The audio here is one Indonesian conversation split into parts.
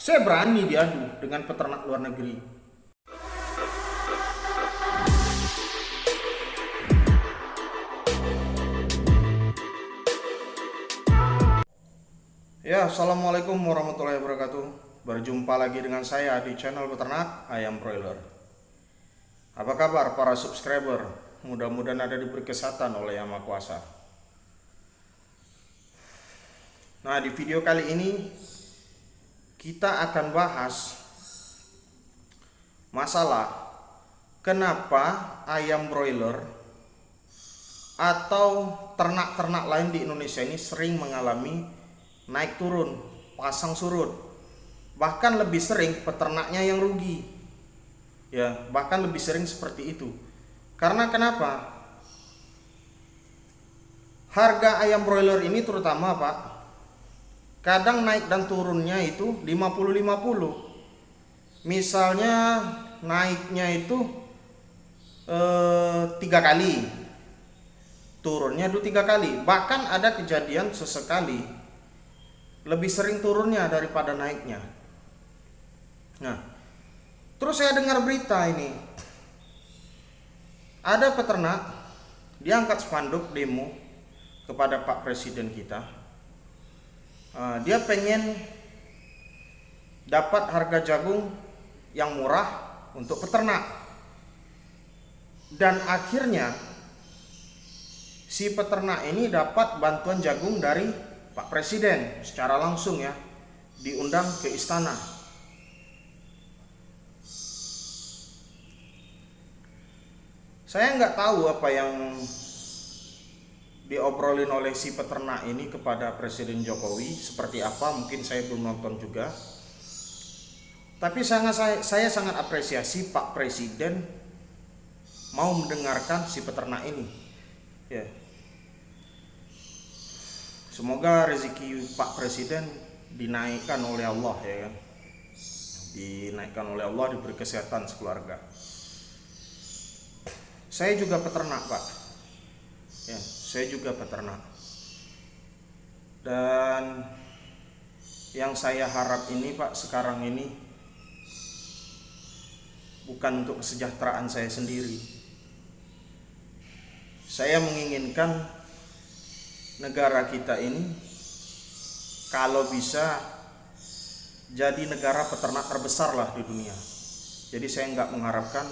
Saya berani diadu dengan peternak luar negeri. Ya, assalamualaikum warahmatullahi wabarakatuh. Berjumpa lagi dengan saya di channel peternak ayam broiler. Apa kabar para subscriber? Mudah-mudahan ada diberi kesehatan oleh Yang Maha Kuasa. Nah, di video kali ini kita akan bahas masalah kenapa ayam broiler atau ternak-ternak lain di Indonesia ini sering mengalami naik turun, pasang surut. Bahkan lebih sering peternaknya yang rugi. Ya, bahkan lebih sering seperti itu. Karena kenapa? Harga ayam broiler ini terutama, Pak, kadang naik dan turunnya itu 50-50. Misalnya naiknya itu 3 kali, turunnya 3 kali. Bahkan ada kejadian sesekali lebih sering turunnya daripada naiknya. Nah, terus saya dengar berita ini, ada peternak diangkat spanduk demo kepada Pak Presiden kita. Dia pengen dapat harga jagung yang murah untuk peternak, dan akhirnya si peternak ini dapat bantuan jagung dari Pak Presiden secara langsung, ya, diundang ke istana. Saya nggak tahu apa yang diobrolin oleh si peternak ini kepada Presiden Jokowi, seperti apa, mungkin saya belum nonton juga. Tapi saya sangat apresiasi Pak Presiden mau mendengarkan si peternak ini, ya. Semoga rezeki Pak Presiden dinaikkan oleh Allah, ya kan? Dinaikkan oleh Allah, diberi kesehatan sekeluarga. Saya juga peternak, Pak. Ya, saya juga peternak. Dan yang saya harap ini, Pak, sekarang ini bukan untuk kesejahteraan saya sendiri. Saya menginginkan negara kita ini kalau bisa jadi negara peternak terbesar lah di dunia. Jadi saya nggak mengharapkan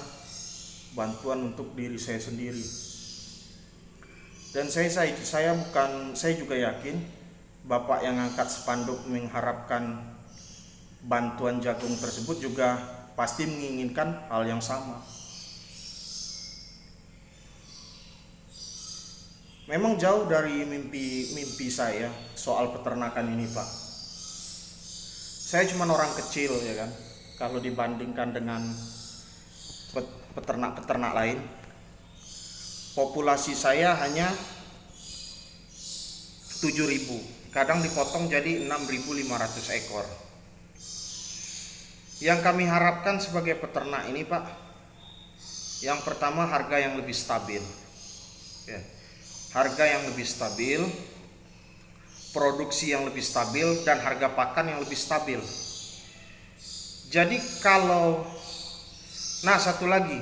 bantuan untuk diri saya sendiri. Dan saya juga yakin Bapak yang angkat spanduk mengharapkan bantuan jagung tersebut juga pasti menginginkan hal yang sama. Memang jauh dari mimpi saya soal peternakan ini, Pak. Saya cuma orang kecil, ya kan, kalau dibandingkan dengan peternak-peternak lain. Populasi saya hanya 7.000, kadang dipotong jadi 6.500 ekor. Yang kami harapkan sebagai peternak ini, Pak, yang pertama harga yang lebih stabil, ya. Harga yang lebih stabil, produksi yang lebih stabil, dan harga pakan yang lebih stabil. Jadi satu lagi,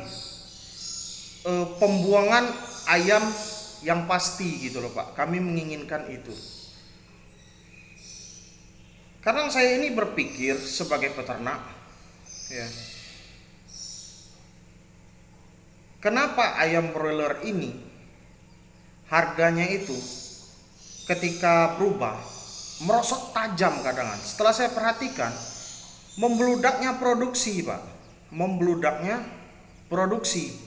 pembuangan ayam yang pasti gitu loh, Pak. Kami menginginkan itu. Karena saya ini berpikir sebagai peternak, ya. Kenapa ayam broiler ini harganya itu ketika berubah merosot tajam kadang. Setelah saya perhatikan, membludaknya produksi, Pak. Membludaknya produksi.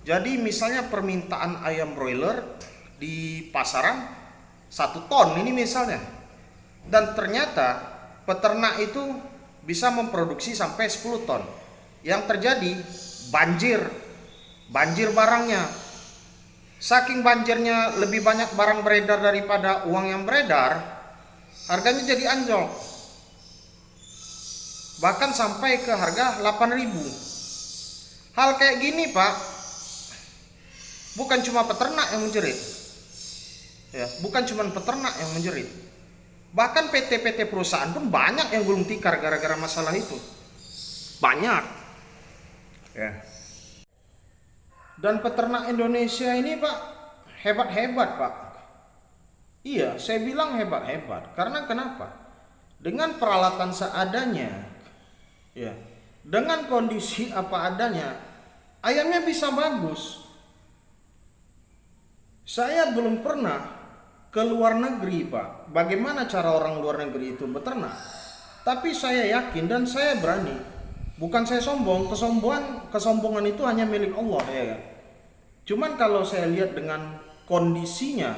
Jadi misalnya permintaan ayam broiler di pasaran 1 ton ini misalnya, dan ternyata peternak itu bisa memproduksi sampai 10 ton. Yang terjadi banjir barangnya. Saking banjirnya, lebih banyak barang beredar daripada uang yang beredar, harganya jadi anjlok. Bahkan sampai ke harga 8.000. Hal kayak gini, Pak, bukan cuma peternak yang menjerit. Ya, bukan cuma peternak yang menjerit. Bahkan PT-PT perusahaan pun banyak yang gulung tikar gara-gara masalah itu. Banyak. Ya. Dan peternak Indonesia ini Pak, hebat-hebat Pak. Iya, saya bilang hebat-hebat. Karena kenapa? Dengan peralatan seadanya, ya, dengan kondisi apa adanya, ayamnya bisa bagus. Saya belum pernah ke luar negeri Pak, bagaimana cara orang luar negeri itu beternak. Tapi saya yakin dan saya berani. Bukan saya sombong, kesombongan itu hanya milik Allah ya kan. Cuman kalau saya lihat dengan kondisinya,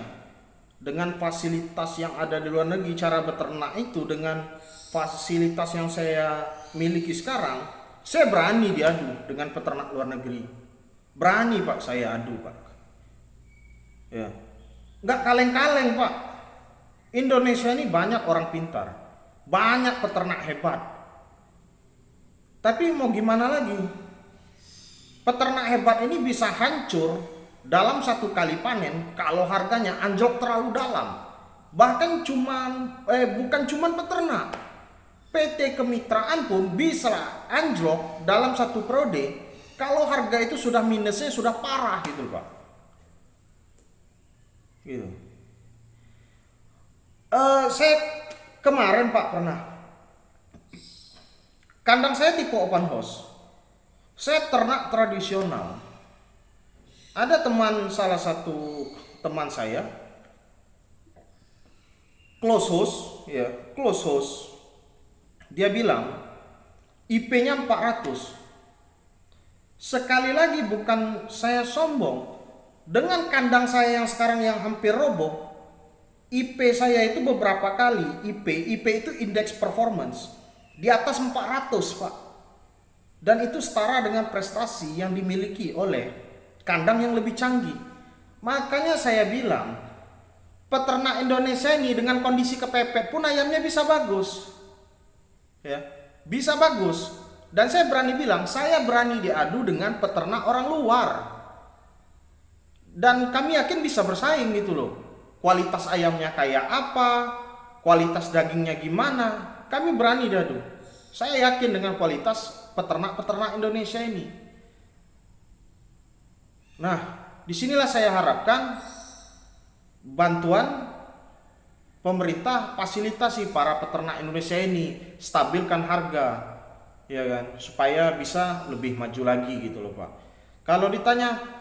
dengan fasilitas yang ada di luar negeri, cara beternak itu dengan fasilitas yang saya miliki sekarang, saya berani diadu dengan peternak luar negeri. Berani Pak saya adu Pak. Ya. Nggak kaleng-kaleng Pak. Indonesia ini banyak orang pintar, banyak peternak hebat. Tapi mau gimana lagi? Peternak hebat ini bisa hancur dalam satu kali panen kalau harganya anjlok terlalu dalam. Bahkan bukan cuman peternak, PT kemitraan pun bisa anjlok dalam satu periode kalau harga itu sudah minusnya sudah parah gitu Pak. Gitu. Saya kemarin Pak pernah, kandang saya tipe open house. Saya ternak tradisional. Ada salah satu teman saya, close house, ya, close house. Dia bilang IP-nya 400. Sekali lagi bukan saya sombong. Dengan kandang saya yang sekarang yang hampir roboh, IP saya itu beberapa kali, IP itu indeks performance di atas 400 Pak. Dan itu setara dengan prestasi yang dimiliki oleh kandang yang lebih canggih. Makanya saya bilang, peternak Indonesia ini dengan kondisi kepepet pun ayamnya bisa bagus. Ya, bisa bagus. Dan saya berani bilang, saya berani diadu dengan peternak orang luar. Dan kami yakin bisa bersaing gitu loh. Kualitas ayamnya kayak apa, kualitas dagingnya gimana, kami berani diadu. Saya yakin dengan kualitas peternak-peternak Indonesia ini. Nah, disinilah saya harapkan bantuan pemerintah fasilitasi para peternak Indonesia ini, stabilkan harga, ya kan, supaya bisa lebih maju lagi gitu loh Pak. Kalau ditanya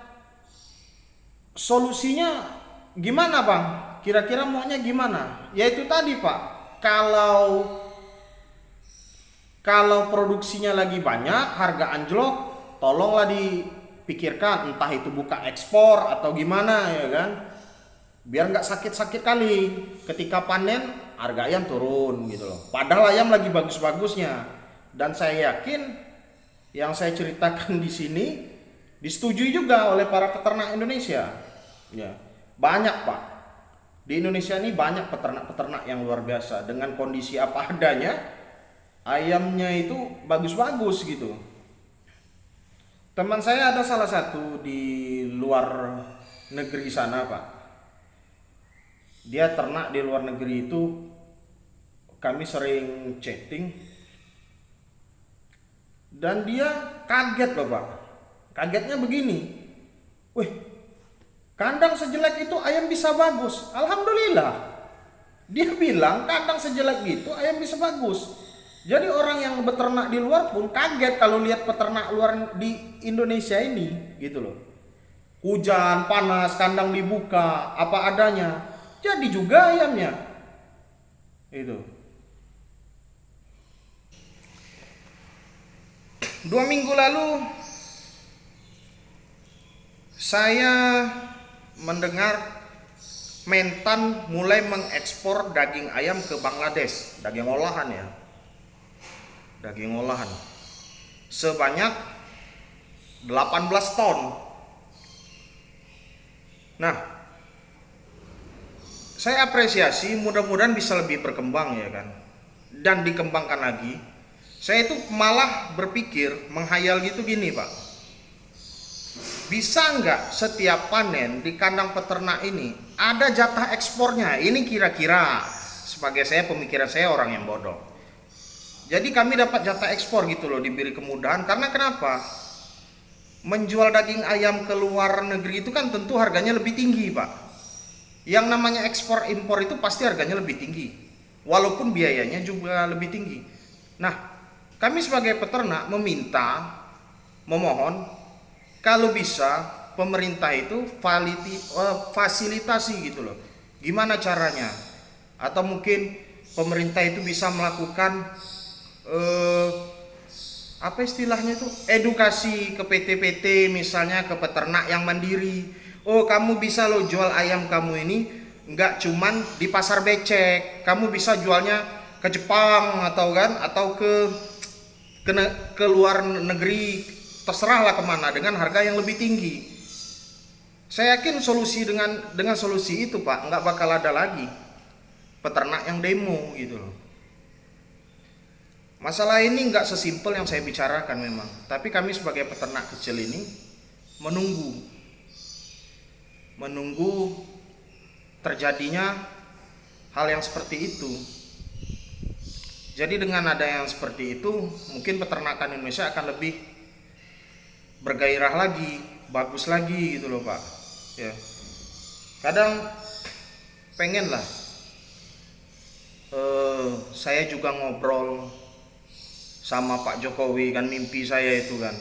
solusinya gimana Bang? Kira-kira maunya gimana? Ya itu tadi Pak, kalau produksinya lagi banyak, harga anjlok, tolonglah dipikirkan entah itu buka ekspor atau gimana ya kan. Biar nggak sakit-sakit kali ketika panen harga ayam turun gitu loh. Padahal ayam lagi bagus-bagusnya. Dan saya yakin yang saya ceritakan di sini disetujui juga oleh para peternak Indonesia. Ya, banyak Pak. Di Indonesia ini banyak peternak-peternak yang luar biasa dengan kondisi apa adanya, ayamnya itu bagus-bagus gitu. Teman saya ada salah satu di luar negeri sana Pak. Dia ternak di luar negeri itu, kami sering chatting. Dan dia kaget loh Pak. Kagetnya begini, wih, kandang sejelek itu ayam bisa bagus. Alhamdulillah. Dia bilang kandang sejelek gitu ayam bisa bagus. Jadi orang yang beternak di luar pun kaget kalau lihat peternak luar di Indonesia ini gitu loh. Hujan, panas, kandang dibuka, apa adanya. Jadi juga ayamnya. Itu. 2 minggu lalu saya mendengar Mentan mulai mengekspor daging ayam ke Bangladesh, daging olahan ya. Daging olahan. Sebanyak 18 ton. Nah, saya apresiasi, mudah-mudahan bisa lebih berkembang ya kan. Dan dikembangkan lagi. Saya itu malah berpikir, menghayal gitu gini Pak. Bisa nggak setiap panen di kandang peternak ini ada jatah ekspornya? Ini kira-kira sebagai saya, pemikiran saya orang yang bodoh. Jadi kami dapat jatah ekspor gitu loh, diberi kemudahan. Karena kenapa? Menjual daging ayam ke luar negeri itu kan tentu harganya lebih tinggi, Pak. Yang namanya ekspor impor itu pasti harganya lebih tinggi, walaupun biayanya juga lebih tinggi. Nah, kami sebagai peternak memohon kalau bisa pemerintah itu fasilitasi gitu loh. Gimana caranya? Atau mungkin pemerintah itu bisa melakukan apa istilahnya itu, edukasi ke PT-PT, misalnya ke peternak yang mandiri. Oh, kamu bisa lo jual ayam kamu ini nggak cuman di pasar becek, kamu bisa jualnya ke Jepang atau ke luar negeri, terserahlah kemana, dengan harga yang lebih tinggi. Saya yakin solusi dengan solusi itu, Pak, nggak bakal ada lagi peternak yang demo gitu loh. Masalah ini nggak sesimpel yang saya bicarakan memang, tapi kami sebagai peternak kecil ini menunggu terjadinya hal yang seperti itu. Jadi dengan ada yang seperti itu, mungkin peternakan Indonesia akan lebih bergairah lagi, bagus lagi gitu loh, Pak. Ya. Kadang pengen lah saya juga ngobrol sama Pak Jokowi, kan mimpi saya itu kan.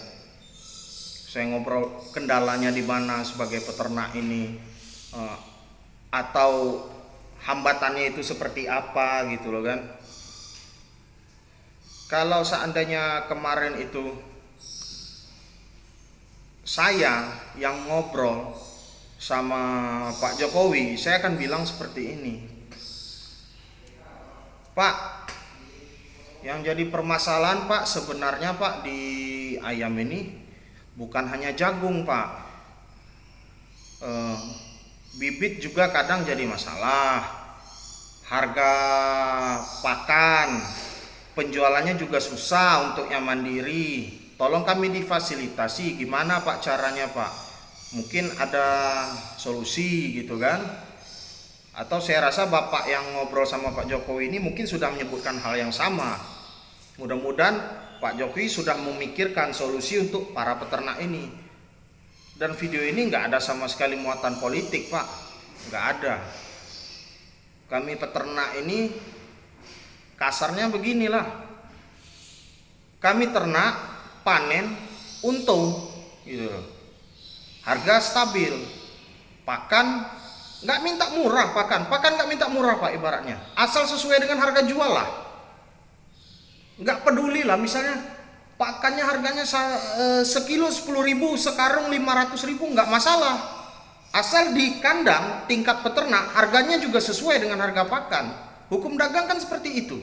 Saya ngobrol kendalanya di mana sebagai peternak ini, atau hambatannya itu seperti apa gitu loh kan. Kalau seandainya kemarin itu saya yang ngobrol sama Pak Jokowi, saya akan bilang seperti ini. Pak, yang jadi permasalahan Pak sebenarnya Pak di ayam ini bukan hanya jagung Pak, bibit juga kadang jadi masalah, harga pakan, penjualannya juga susah untuk yang mandiri. Tolong kami difasilitasi, gimana Pak caranya Pak? Mungkin ada solusi gitu kan. Atau saya rasa Bapak yang ngobrol sama Pak Jokowi ini mungkin sudah menyebutkan hal yang sama. Mudah-mudahan Pak Jokowi sudah memikirkan solusi untuk para peternak ini. Dan video ini nggak ada sama sekali muatan politik Pak, nggak ada. Kami peternak ini kasarnya beginilah, kami ternak, panen, untung gitu. Harga stabil, pakan nggak minta murah, pakan nggak minta murah Pak, ibaratnya asal sesuai dengan harga jual lah. Nggak peduli lah, misalnya pakannya harganya sekilo 10.000, sekarung 500.000, nggak masalah, asal di kandang tingkat peternak harganya juga sesuai dengan harga pakan. Hukum dagang kan seperti itu,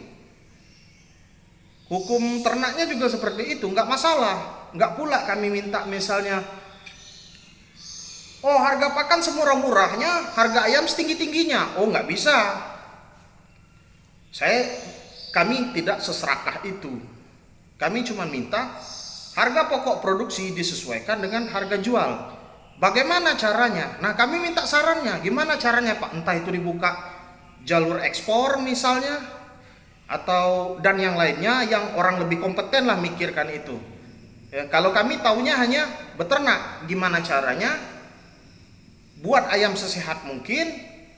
hukum ternaknya juga seperti itu, nggak masalah. Nggak pula kami minta misalnya, oh harga pakan semurah-murahnya, harga ayam setinggi-tingginya. Oh nggak bisa. Kami tidak seserakah itu. Kami cuma minta harga pokok produksi disesuaikan dengan harga jual. Bagaimana caranya? Nah kami minta sarannya, gimana caranya Pak? Entah itu dibuka jalur ekspor misalnya, atau dan yang lainnya yang orang lebih kompeten lah mikirkan itu. Ya, kalau kami taunya hanya beternak, gimana caranya buat ayam sesehat mungkin,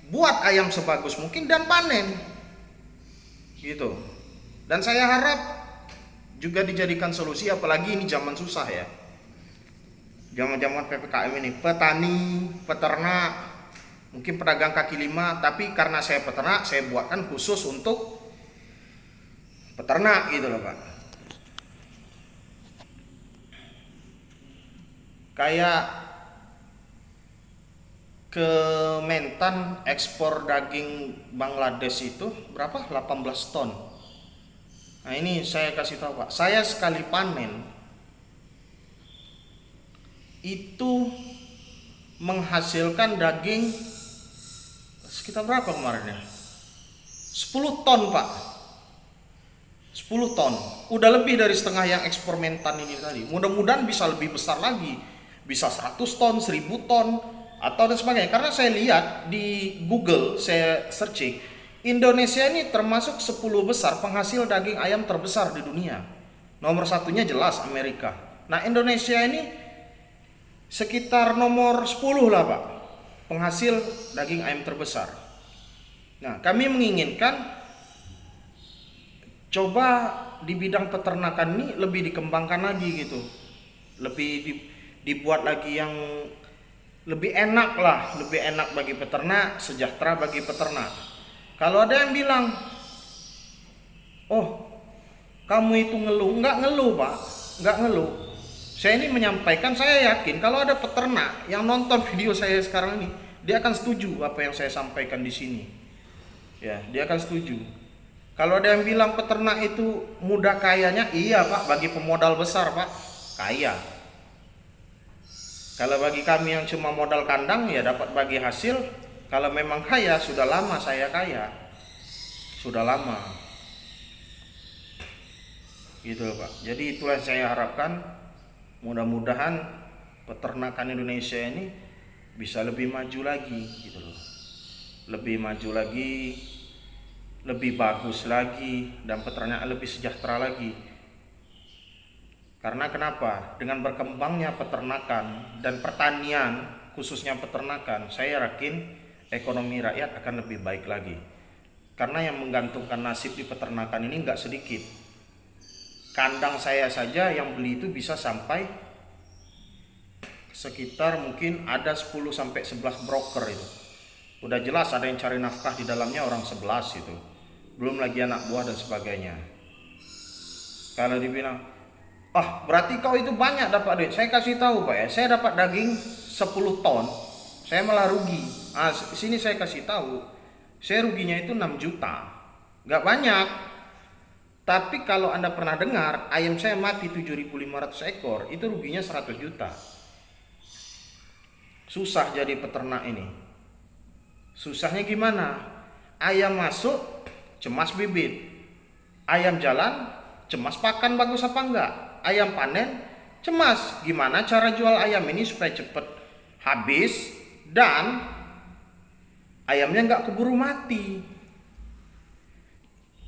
buat ayam sebagus mungkin, dan panen gitu. Dan saya harap juga dijadikan solusi, apalagi ini zaman susah ya, zaman-zaman PPKM ini. Petani, peternak, mungkin pedagang kaki lima, tapi karena saya peternak, saya buatkan khusus untuk peternak gitu loh Pak. Kayak Kementan ekspor daging Bangladesh itu berapa? 18 ton. Nah ini saya kasih tahu Pak, saya sekali panen itu menghasilkan daging sekitar berapa kemarin ya? 10 ton Pak, 10 ton. Udah lebih dari setengah yang ekspor Mentan ini tadi. Mudah-mudahan bisa lebih besar lagi, bisa 100 ton, 1000 ton, atau dan sebagainya. Karena saya lihat di Google, saya searching, Indonesia ini termasuk 10 besar penghasil daging ayam terbesar di dunia. Nomor satunya jelas Amerika. Nah, Indonesia ini sekitar nomor 10 lah Pak, penghasil daging ayam terbesar. Nah, kami menginginkan coba di bidang peternakan ini lebih dikembangkan lagi gitu. Dibuat lagi yang lebih enak lah, lebih enak bagi peternak, sejahtera bagi peternak. Kalau ada yang bilang, oh kamu itu ngeluh, nggak ngeluh Pak, nggak ngeluh. Saya ini menyampaikan, saya yakin kalau ada peternak yang nonton video saya sekarang ini, dia akan setuju apa yang saya sampaikan di sini. Ya, dia akan setuju. Kalau ada yang bilang peternak itu mudah kayanya, iya Pak, bagi pemodal besar Pak, kaya. Kalau bagi kami yang cuma modal kandang, ya dapat bagi hasil. Kalau memang kaya, sudah lama saya kaya, sudah lama. Gitu loh Pak. Jadi itulah yang saya harapkan, mudah-mudahan peternakan Indonesia ini bisa lebih maju lagi gitu loh. Lebih maju lagi, lebih bagus lagi, dan peternakan lebih sejahtera lagi. Karena kenapa? Dengan berkembangnya peternakan dan pertanian, khususnya peternakan, saya yakin ekonomi rakyat akan lebih baik lagi. Karena yang menggantungkan nasib di peternakan ini nggak sedikit. Kandang saya saja yang beli itu bisa sampai sekitar mungkin ada 10 sampai 11 broker itu. Udah jelas ada yang cari nafkah di dalamnya orang 11 itu. Belum lagi anak buah dan sebagainya. Kalau dibilang, "Ah, berarti kau itu banyak dapat duit." Saya kasih tahu Pak ya, saya dapat daging 10 ton. Saya malah rugi. Sini saya kasih tahu. Saya ruginya itu 6 juta. Nggak banyak. Tapi kalau Anda pernah dengar, ayam saya mati 7.500 ekor, itu ruginya 100 juta. Susah jadi peternak ini. Susahnya gimana? Ayam masuk, cemas bibit. Ayam jalan, cemas pakan bagus apa enggak. Ayam panen, cemas gimana cara jual ayam ini supaya cepet habis dan ayamnya enggak keburu mati.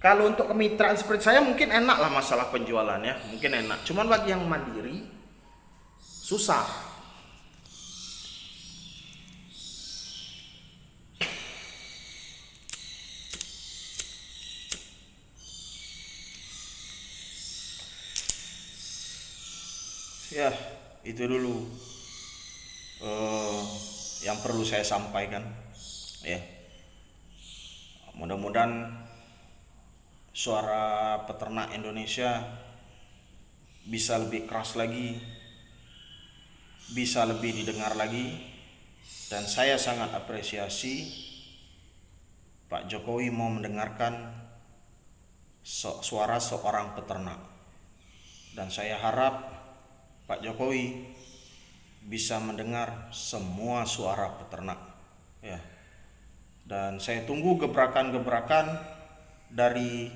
Kalau untuk kemitraan seperti saya mungkin enak lah masalah penjualannya, mungkin enak. Cuman bagi yang mandiri susah. Ya, itu dulu yang perlu saya sampaikan. Ya, mudah-mudahan suara peternak Indonesia bisa lebih keras lagi, bisa lebih didengar lagi, dan saya sangat apresiasi Pak Jokowi mau mendengarkan suara seorang peternak, dan saya harap Pak Jokowi bisa mendengar semua suara peternak ya. Dan saya tunggu gebrakan-gebrakan dari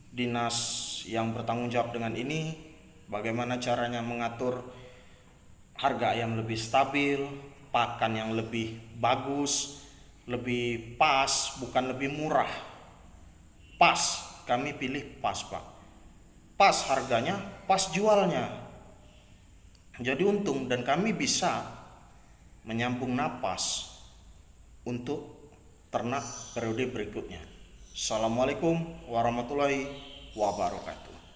dinas yang bertanggung jawab dengan ini, bagaimana caranya mengatur harga ayam lebih stabil, pakan yang lebih bagus, lebih pas, bukan lebih murah. Pas, kami pilih pas Pak. Pas harganya, pas jualnya. Jadi untung, dan kami bisa menyambung napas untuk ternak periode berikutnya. Assalamualaikum warahmatullahi wabarakatuh.